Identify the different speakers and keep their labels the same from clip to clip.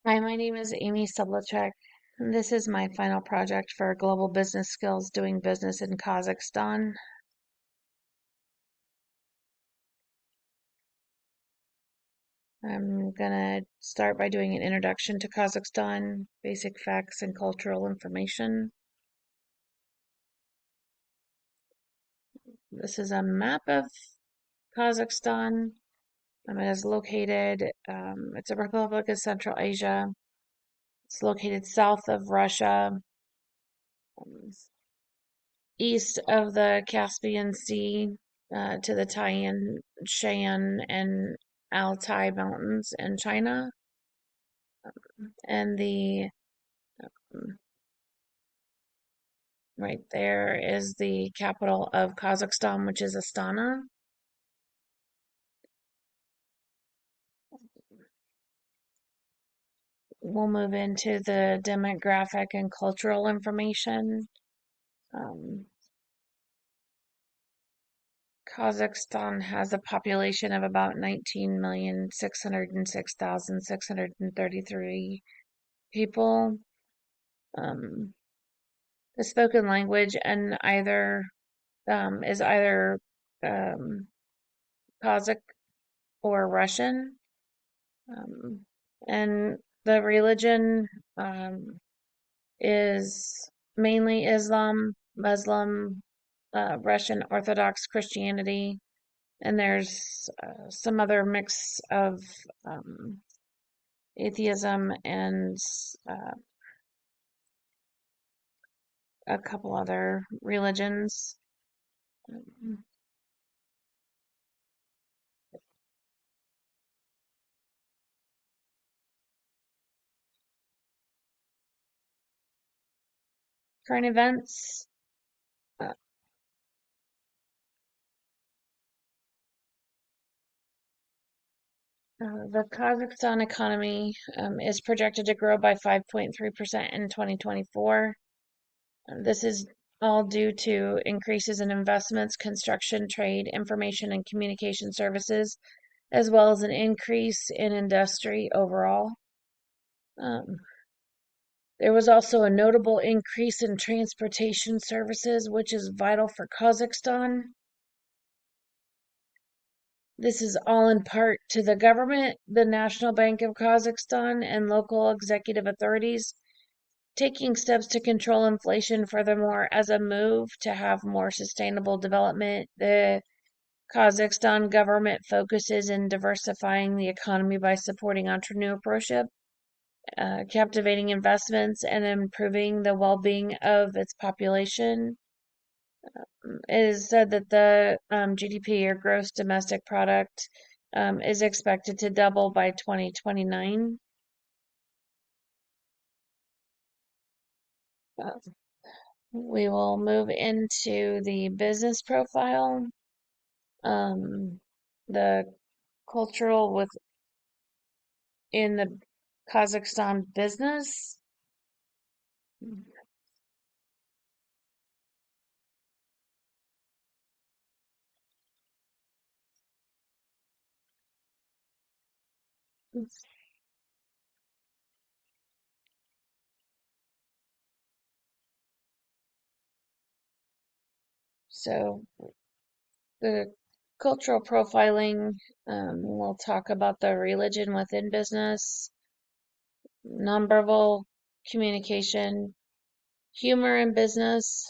Speaker 1: Hi, my name is Amy Sublacek. And this is my final project for Global Business Skills doing business in Kazakhstan. I'm gonna start by doing an introduction to Kazakhstan, basic facts and cultural information. This is a map of Kazakhstan. It is located, it's a republic of Central Asia. It's located south of Russia, um, east of the Caspian Sea, to the Tian Shan and Altai Mountains in China. And the right there is the capital of Kazakhstan, which is Astana. We'll move into the demographic and cultural information. Um, Kazakhstan has a population of about 19,606,633 people. Um, the spoken language and is either um, Kazakh or Russian. Um, and the religion um, is mainly Islam, Muslim, Russian Orthodox Christianity, and there's some other mix of um, atheism and uh, a couple other religions. Current events. Uh, the Kazakhstan economy is projected to grow by 5.3% in 2024. This is all due to increases in investments, construction, trade, information, and communication services, as well as an increase in industry overall. Um, there was also a notable increase in transportation services, which is vital for Kazakhstan. This is all in part to the government, the National Bank of Kazakhstan, and local executive authorities taking steps to control inflation. Furthermore, as a move to have more sustainable development, the Kazakhstan government focuses in diversifying the economy by supporting entrepreneurship, captivating investments, and improving the well-being of its population. It is said that the GDP, or gross domestic product, is expected to double by 2029. Uh, we will move into the business profile. Um, the cultural within the Kazakhstan business. So the cultural profiling, we'll talk about the religion within business, nonverbal communication, humor in business,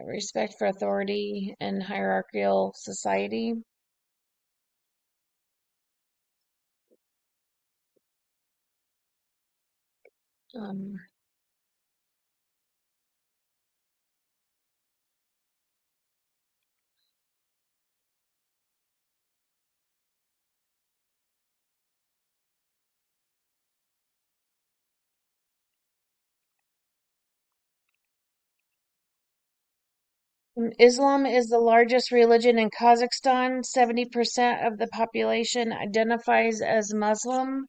Speaker 1: respect for authority and hierarchical society. Um, Islam is the largest religion in Kazakhstan. 70% of the population identifies as Muslim.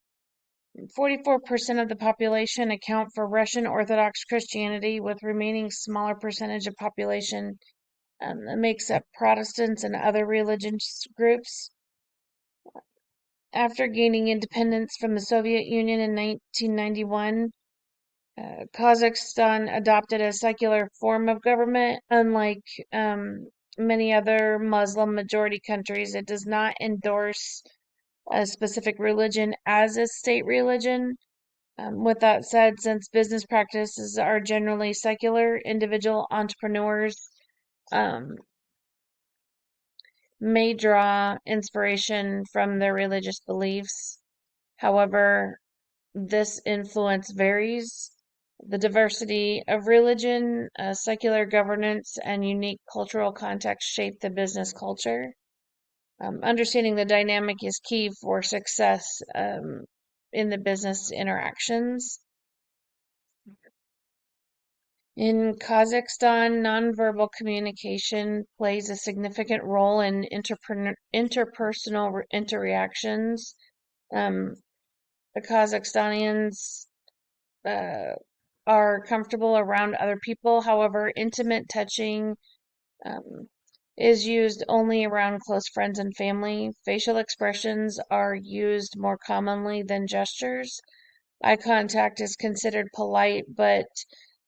Speaker 1: 44% of the population account for Russian Orthodox Christianity, with remaining smaller percentage of population that makes up Protestants and other religious groups. After gaining independence from the Soviet Union in 1991, Kazakhstan adopted a secular form of government. Unlike many other Muslim majority countries, it does not endorse a specific religion as its state religion. With that said, since business practices are generally secular, individual entrepreneurs um, may draw inspiration from their religious beliefs. However, this influence varies. The diversity of religion, secular governance, and unique cultural context shape the business culture. Understanding the dynamic is key for success in the business interactions. In Kazakhstan, nonverbal communication plays a significant role in interpersonal interactions. Um, the Kazakhstanians uh, are comfortable around other people. However, intimate touching um, is used only around close friends and family. Facial expressions are used more commonly than gestures. Eye contact is considered polite, but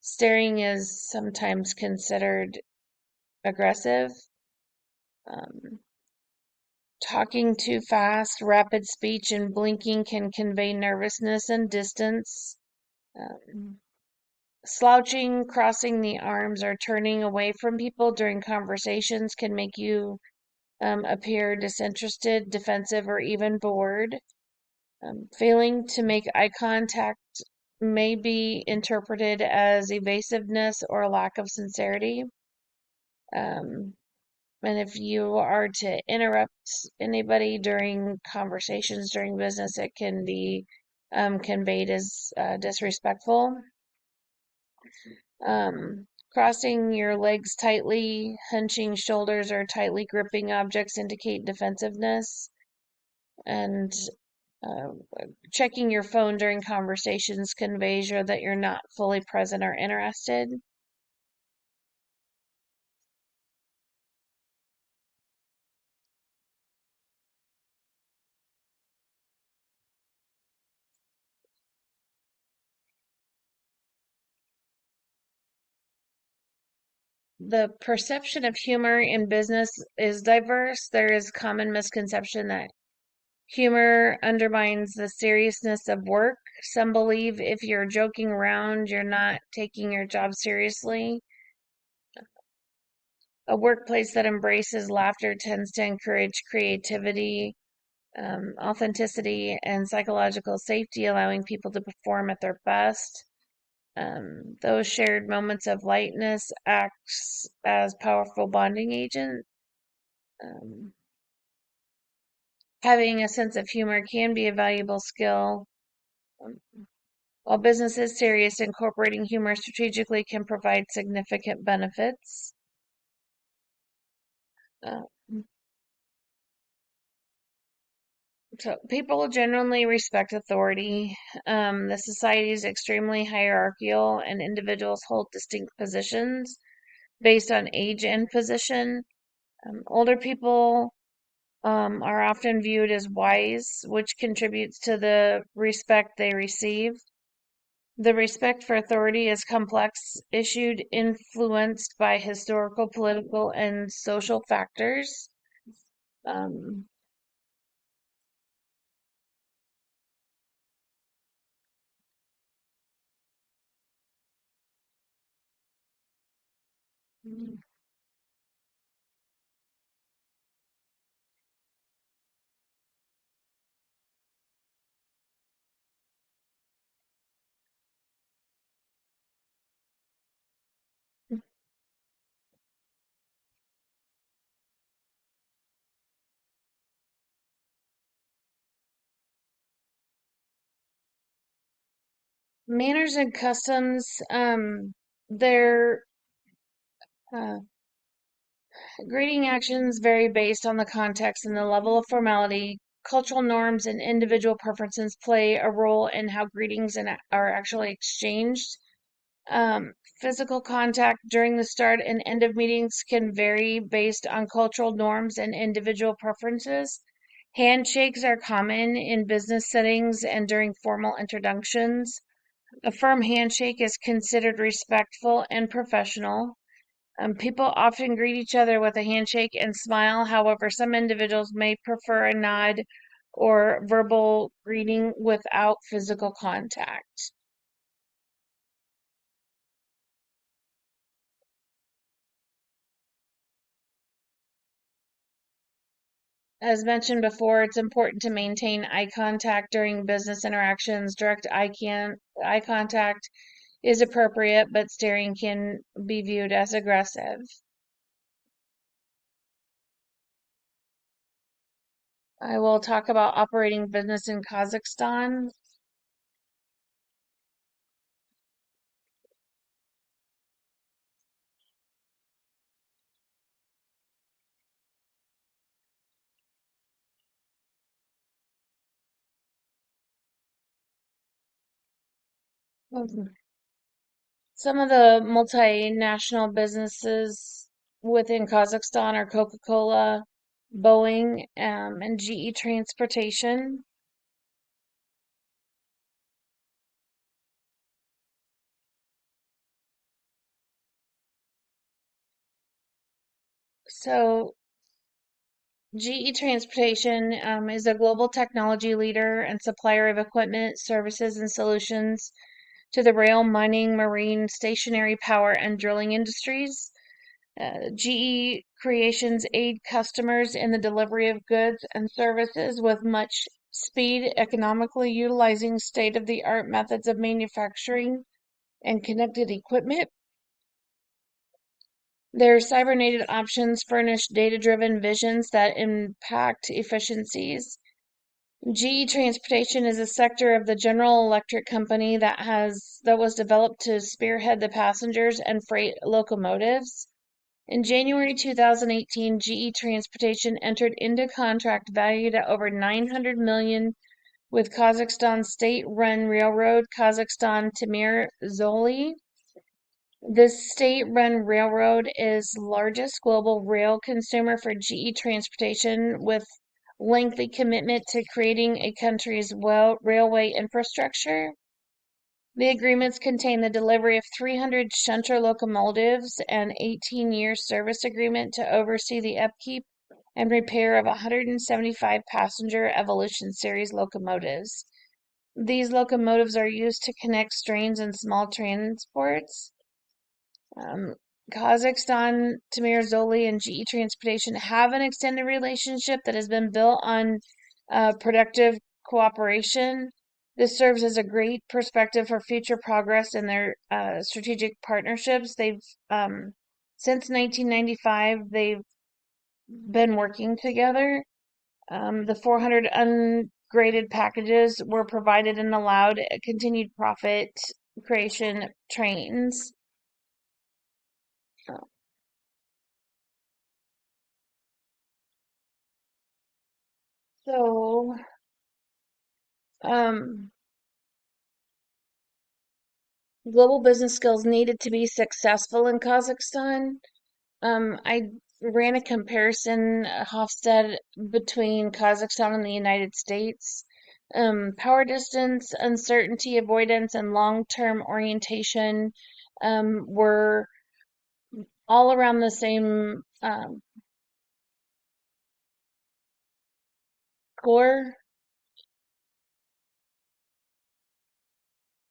Speaker 1: staring is sometimes considered aggressive. Um, Talking too fast, rapid speech, and blinking can convey nervousness and distance. Um, Slouching, crossing the arms, or turning away from people during conversations can make you appear disinterested, defensive, or even bored. Failing to make eye contact may be interpreted as evasiveness or lack of sincerity. Um, and if you are to interrupt anybody during conversations during business, it can be conveyed as disrespectful. Crossing your legs tightly, hunching shoulders, or tightly gripping objects indicate defensiveness. And uh, checking your phone during conversations conveys that you're not fully present or interested. The perception of humor in business is diverse. There is common misconception that humor undermines the seriousness of work. Some believe if you're joking around, you're not taking your job seriously. A workplace that embraces laughter tends to encourage creativity, authenticity, and psychological safety, allowing people to perform at their best. Those shared moments of lightness acts as powerful bonding agent. Um, Having a sense of humor can be a valuable skill. Um, While business is serious, incorporating humor strategically can provide significant benefits. Uh, so people generally respect authority. The society is extremely hierarchical, and individuals hold distinct positions based on age and position. Older people are often viewed as wise, which contributes to the respect they receive. The respect for authority is complex, issued influenced by historical, political, and social factors. Um, Manners and customs, their uh, greeting actions vary based on the context and the level of formality. Cultural norms and individual preferences play a role in how greetings are actually exchanged. Physical contact during the start and end of meetings can vary based on cultural norms and individual preferences. Handshakes are common in business settings and during formal introductions. A firm handshake is considered respectful and professional. People often greet each other with a handshake and smile. However, some individuals may prefer a nod or verbal greeting without physical contact. As mentioned before, it's important to maintain eye contact during business interactions. Direct eye contact is appropriate, but staring can be viewed as aggressive. I will talk about operating business in Kazakhstan. Some of the multinational businesses within Kazakhstan are Coca-Cola, Boeing, and GE Transportation. So, GE Transportation is a global technology leader and supplier of equipment, services, and solutions to the rail, mining, marine, stationary power, and drilling industries. GE Creations aid customers in the delivery of goods and services with much speed, economically utilizing state-of-the-art methods of manufacturing and connected equipment. Their cybernated options furnish data-driven visions that impact efficiencies. GE Transportation is a sector of the General Electric company that was developed to spearhead the passengers and freight locomotives. In January 2018, GE Transportation entered into contract valued at over 900 million with Kazakhstan state-run railroad Kazakhstan Temir Zoli. This state-run railroad is largest global rail consumer for GE Transportation with lengthy commitment to creating a country's railway infrastructure. The agreements contain the delivery of 300 shunter locomotives and 18-year service agreement to oversee the upkeep and repair of 175 passenger Evolution Series locomotives. These locomotives are used to connect trains and small transports. Um, Kazakhstan, Tamir Zoli, and GE Transportation have an extended relationship that has been built on productive cooperation. This serves as a great perspective for future progress in their strategic partnerships. Since 1995, they've been working together. The 400 ungraded packages were provided and allowed continued profit creation trains. So, um, global business skills needed to be successful in Kazakhstan. I ran a comparison, Hofstad, between Kazakhstan and the United States. Power distance, uncertainty avoidance, and long-term orientation were all around the same core.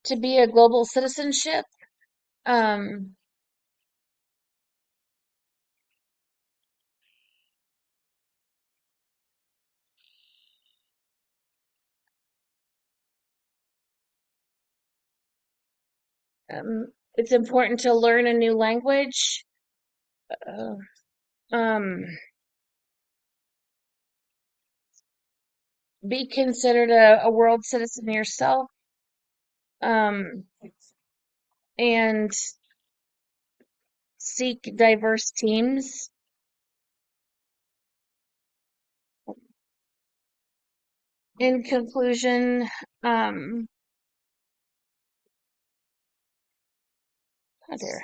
Speaker 1: To be a global citizenship, um, it's important to learn a new language. Uh, um, be considered a world citizen yourself, um, and seek diverse teams. In conclusion, um, oh dear.